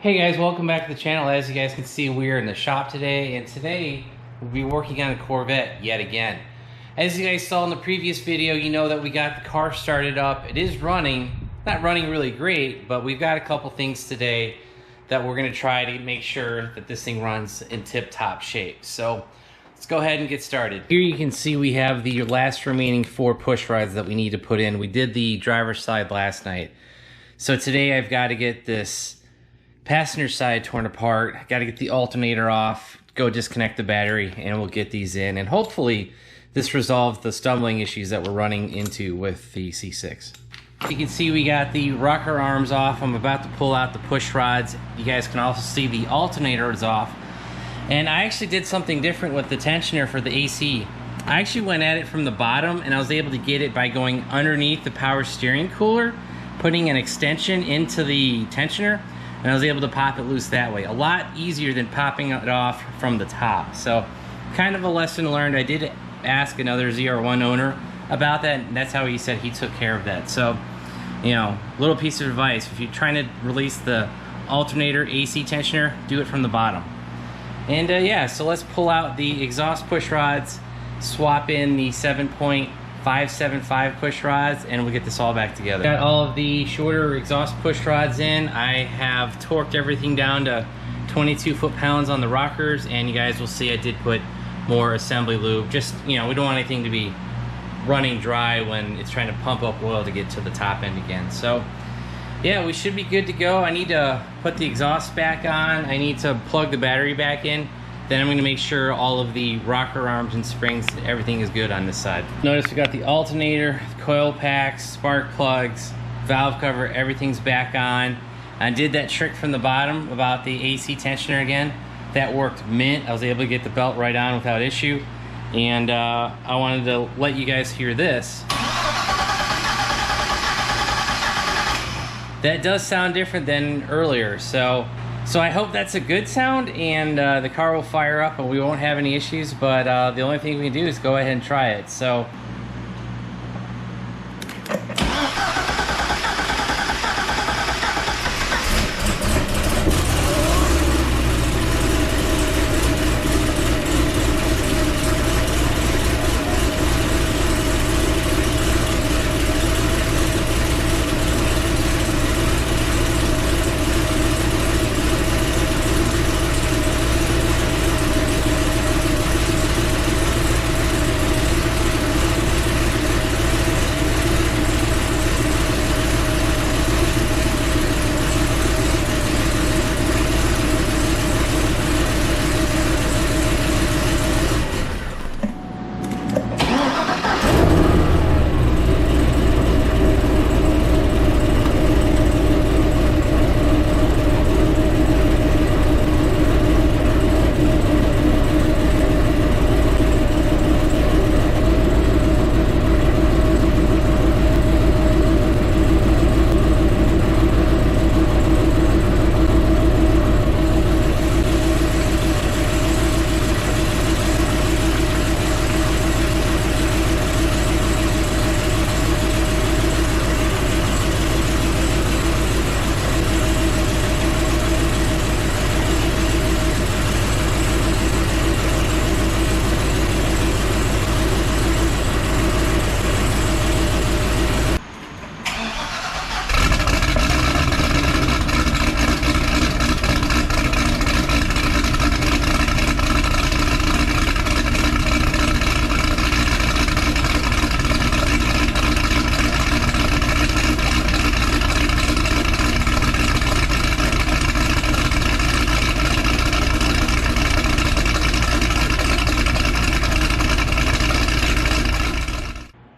Hey guys, welcome back to the channel. As you guys can see, we are in the shop today, and today we'll be working on a Corvette yet again. As you guys saw in the previous video, you know that we got the car started up. It is running, not running really great, but we've got a couple things today that we're going to try to make sure that this thing runs in tip-top shape. So let's go ahead and get started. Here you can see we have the last remaining 4 push rods that we need to put in. We did the driver's side last night. So today I've got to get this passenger side torn apart, got to get the alternator off, go disconnect the battery, and we'll get these in. And hopefully this resolves the stumbling issues that we're running into with the C6. You can see we got the rocker arms off. I'm about to pull out the push rods. You guys can also see the alternator is off. And I actually did something different with the tensioner for the AC. I actually went at it from the bottom, and I was able to get it by going underneath the power steering cooler, putting an extension into the tensioner, and I was able to pop it loose that way. A lot easier than popping it off from the top. So kind of a lesson learned. I did ask another ZR1 owner about that, and that's how he said he took care of that. So, you know, little piece of advice. If you're trying to release the alternator AC tensioner, do it from the bottom. And yeah, so let's pull out the exhaust push rods, swap in the 7.575 push rods, and we'll get this all back together. Got all of the shorter exhaust push rods in. I have torqued everything down to 22 foot-pounds on the rockers, and you guys will see I did put more assembly lube. Just, you know, we don't want anything to be running dry when it's trying to pump up oil to get to the top end again. So yeah, we should be good to go. I need to put the exhaust back on. I need to plug the battery back in. Then I'm going to make sure all of the rocker arms and springs, everything is good on this side. Notice we got the alternator, coil packs, spark plugs, valve cover, everything's back on. I did that trick from the bottom about the AC tensioner again. That worked mint. I was able to get the belt right on without issue. And I wanted to let you guys hear this. That does sound different than earlier. So I hope that's a good sound, and the car will fire up and we won't have any issues, but the only thing we can do is go ahead and try it. So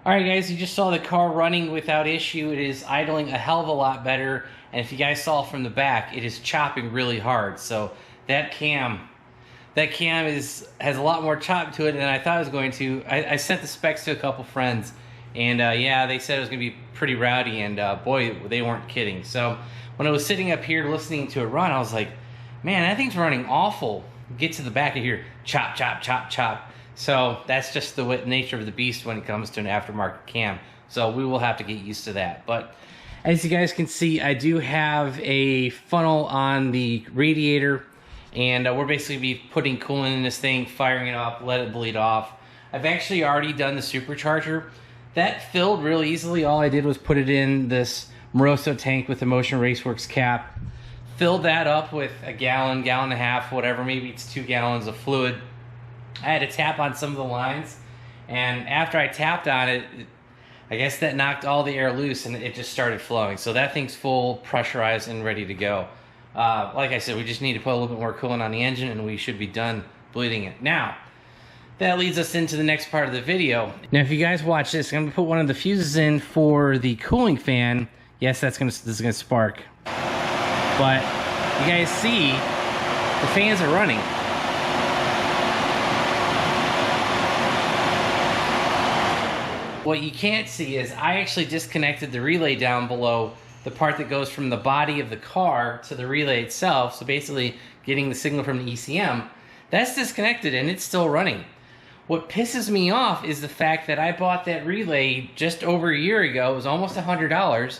alright guys, you just saw the car running without issue. It is idling a hell of a lot better, and if you guys saw from the back, it is chopping really hard. So that cam has a lot more chop to it than I thought it was going to. I sent the specs to a couple friends, and yeah, they said it was going to be pretty rowdy, and boy, they weren't kidding. So when I was sitting up here listening to it run, I was like, man, that thing's running awful. Get to the back of here, chop, chop, chop, chop. So that's just the nature of the beast when it comes to an aftermarket cam. So we will have to get used to that. But As you guys can see, I do have a funnel on the radiator, and we're basically be putting coolant in this thing, firing it up, let it bleed off. I've actually already done the supercharger. That filled really easily. All I did was put it in this Moroso tank with the Motion Raceworks cap, filled that up with a gallon, gallon and a half, whatever, maybe it's 2 gallons of fluid. I had to tap on some of the lines, and after I tapped on it, I guess that knocked all the air loose and it just started flowing. So that thing's full, pressurized, and ready to go. Like I said, we just need to put a little bit more coolant on the engine and we should be done bleeding it. Now, that leads us into the next part of the video. Now, if you guys watch this, I'm gonna put one of the fuses in for the cooling fan. Yes, this is gonna spark. But you guys see, the fans are running. What you can't see is I actually disconnected the relay down below, the part that goes from the body of the car to the relay itself. So basically getting the signal from the ECM, that's disconnected and it's still running. What pisses me off is the fact that I bought that relay just over a year ago. It was almost $100,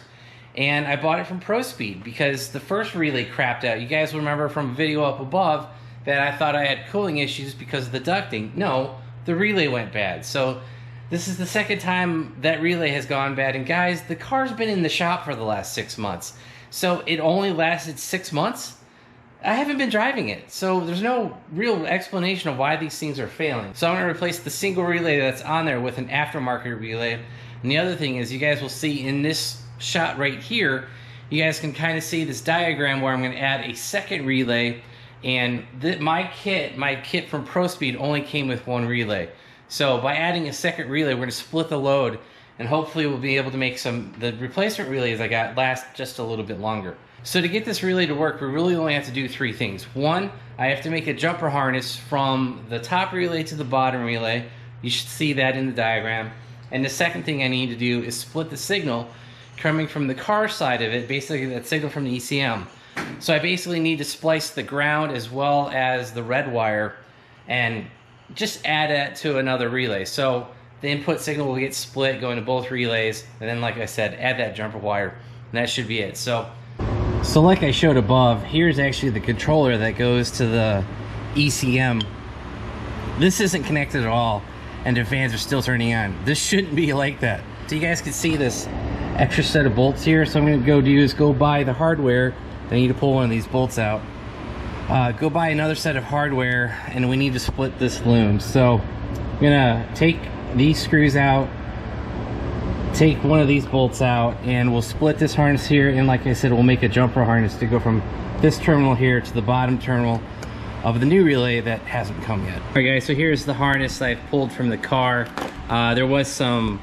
and I bought it from ProSpeed because the first relay crapped out. You guys remember from a video up above that I thought I had cooling issues because of the ducting. No, the relay went bad. So this is the second time that relay has gone bad. And guys, the car's been in the shop for the last 6 months. So it only lasted 6 months? I haven't been driving it. So there's no real explanation of why these things are failing. So I'm gonna replace the single relay that's on there with an aftermarket relay. And the other thing is, you guys will see in this shot right here, you guys can kind of see this diagram where I'm gonna add a second relay. And my kit from ProSpeed only came with one relay. So by adding a second relay, we're gonna split the load, and hopefully we'll be able to make the replacement relays I got last just a little bit longer. So to get this relay to work, we really only have to do 3 things. One, I have to make a jumper harness from the top relay to the bottom relay. You should see that in the diagram. And the second thing I need to do is split the signal coming from the car side of it, basically that signal from the ECM. So I basically need to splice the ground as well as the red wire and just add it to another relay. So the input signal will get split going to both relays, and then like I said, add that jumper wire, and that should be it. So like I showed above, here's actually the controller that goes to the ECM. This isn't connected at all, and the fans are still turning on. This shouldn't be like that. So you guys can see this extra set of bolts here. So I'm gonna go buy the hardware. I need to pull one of these bolts out. Go buy another set of hardware, and we need to split this loom. So I'm gonna take these screws out, take one of these bolts out, and we'll split this harness here, and like I said, we'll make a jumper harness to go from this terminal here to the bottom terminal of the new relay that hasn't come yet. All right guys, so here's the harness I've pulled from the car. There was some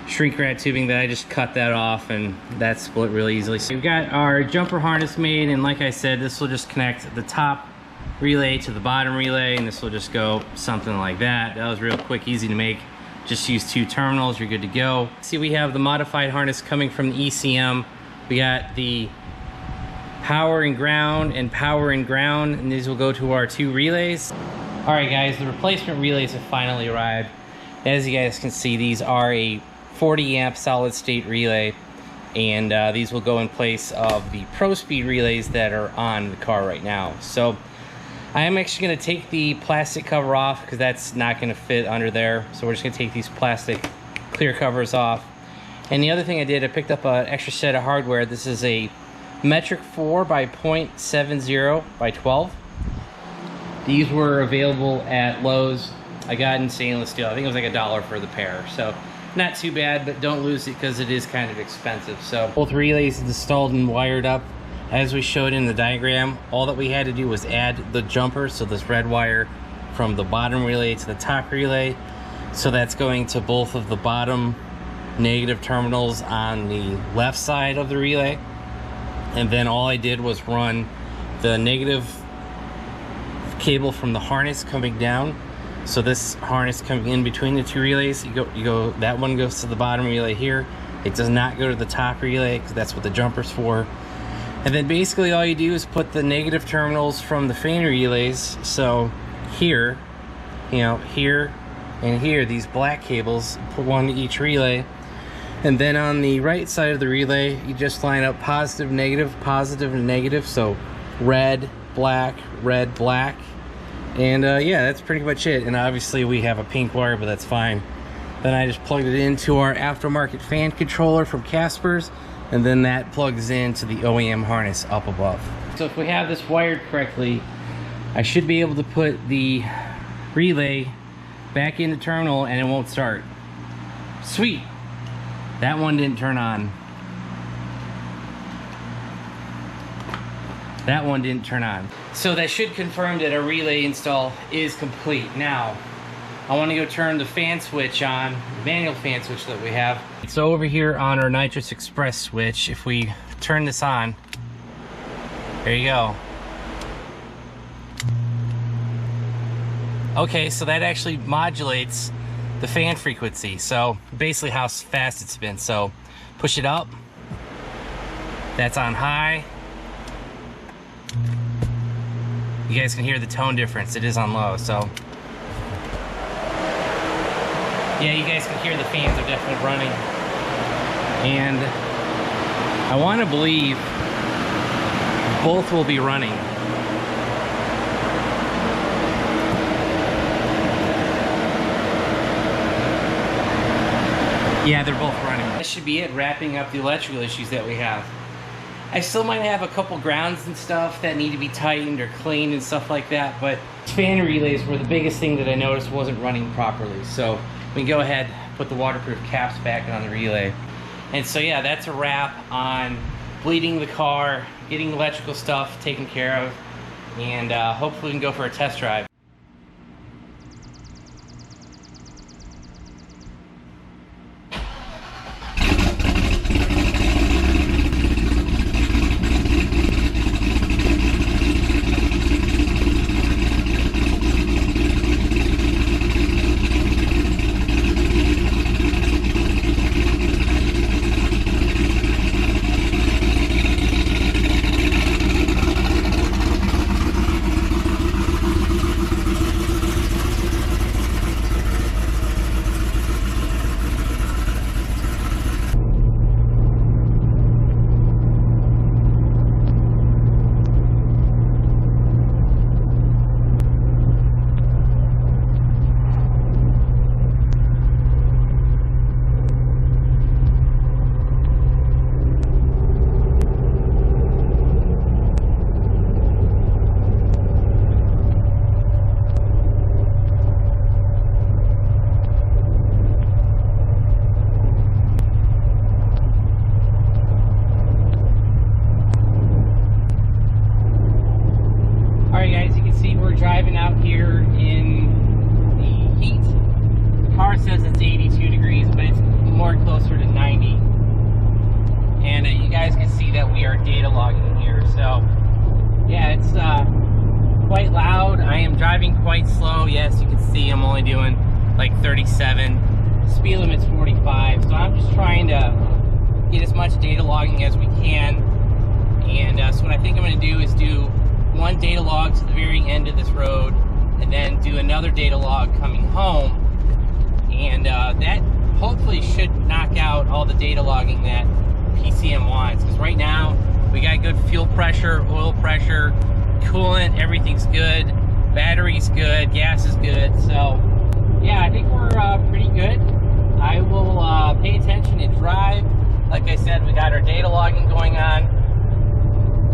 shrink wrap tubing that I just cut that off, and that split really easily. So we've got our jumper harness made, and like I said, this will just connect the top relay to the bottom relay, and this will just go something like that. That was real quick, easy to make. Just use 2 terminals, you're good to go. See, we have the modified harness coming from the ECM. We got the power and ground, and these will go to our 2 relays. All right guys, the replacement relays have finally arrived. As you guys can see, these are a 40 amp solid state relay, and these will go in place of the ProSpeed relays that are on the car right now. So I am actually going to take the plastic cover off because that's not going to fit under there. So we're just going to take these plastic clear covers off. And the other thing I did, I picked up an extra set of hardware. This is a metric 4 by 0.70 by 12. These were available at Lowe's. I got in stainless steel. I think it was like $1 for the pair. So not too bad, but don't lose it because it is kind of expensive. So both relays installed and wired up. As we showed in the diagram, all that we had to do was add the jumper, so this red wire from the bottom relay to the top relay. So that's going to both of the bottom negative terminals on the left side of the relay. And then all I did was run the negative cable from the harness coming down. So this harness coming in between the 2 relays, that one goes to the bottom relay here. It does not go to the top relay because that's what the jumper's for. And then basically all you do is put the negative terminals from the fan relays. So here, here and here, these black cables, put one to each relay. And then on the right side of the relay, you just line up positive, and negative. So red, black, and yeah, that's pretty much it. And obviously we have a pink wire, but that's fine. Then I just plugged it into our aftermarket fan controller from Casper's, and then that plugs into the OEM harness up above. So if we have this wired correctly, I should be able to put the relay back in the terminal and it won't start. Sweet. That one didn't turn on. That one didn't turn on. So that should confirm that our relay install is complete. Now, I want to go turn the fan switch on, the manual fan switch that we have. So over here on our Nitrous Express switch, if we turn this on, there you go. Okay, so that actually modulates the fan frequency. So basically how fast it spins. So push it up, that's on high. You guys can hear the tone difference. It is on low, so. Yeah, you guys can hear the fans are definitely running. And I want to believe both will be running. Yeah, they're both running. That should be it, wrapping up the electrical issues that we have. I still might have a couple grounds and stuff that need to be tightened or cleaned and stuff like that, but fan relays were the biggest thing that I noticed wasn't running properly. So we can go ahead, put the waterproof caps back on the relay. And so yeah, that's a wrap on bleeding the car, getting electrical stuff taken care of, and hopefully we can go for a test drive. Driving out here in the heat. The car says it's 82 degrees, but it's more closer to 90. And you guys can see that we are data logging here. So yeah, it's quite loud. I am driving quite slow. Yes, you can see I'm only doing like 37. Speed limit's 45. So I'm just trying to get as much data logging as we can. And so what I think I'm going to do is do one data log to the very end of this road, and then do another data log coming home, and that hopefully should knock out all the data logging that PCM wants, because right now we got good fuel pressure, oil pressure, coolant, everything's good, battery's good, gas is good. So yeah, I think we're pretty good. I will pay attention and drive. Like I said, we got our data logging going on,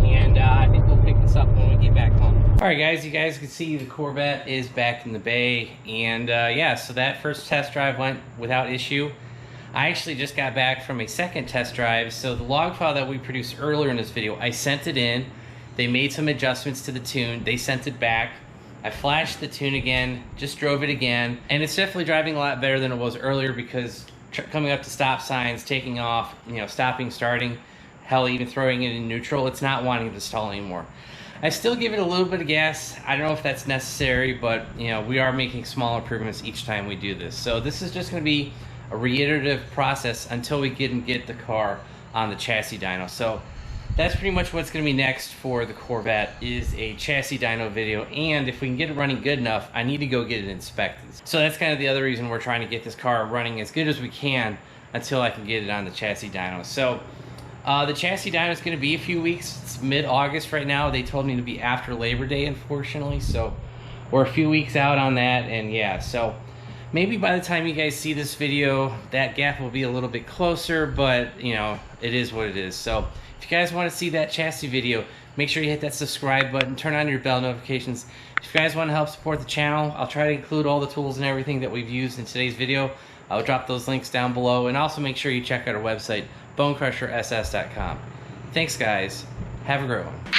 and I think we'll pick this up when we get back home. Alright guys, you guys can see the Corvette is back in the bay, and yeah, so that first test drive went without issue. I actually just got back from a second test drive, so the log file that we produced earlier in this video, I sent it in, they made some adjustments to the tune, they sent it back, I flashed the tune again, just drove it again, and it's definitely driving a lot better than it was earlier, because coming up to stop signs, taking off, you know, stopping, starting, hell, even throwing it in neutral, it's not wanting to stall anymore. I still give it a little bit of gas. I don't know if that's necessary, but you know, we are making small improvements each time we do this. So this is just going to be a reiterative process until we get the car on the chassis dyno. So that's pretty much what's going to be next for the Corvette, is a chassis dyno video, and if we can get it running good enough, I need to go get it inspected. So that's kind of the other reason we're trying to get this car running as good as we can until I can get it on the chassis dyno. So the chassis dyno is going to be a few weeks. It's mid-August right now. They told me to be after Labor Day, unfortunately, so we're a few weeks out on that. And yeah, so maybe by the time you guys see this video, that gap will be a little bit closer, but you know, it is what it is. So if you guys want to see that chassis video, make sure you hit that subscribe button, turn on your bell notifications. If you guys want to help support the channel, I'll try to include all the tools and everything that we've used in today's video. I'll drop those links down below, and also make sure you check out our website, BonecrrusherSS.com. Thanks guys, have a great one.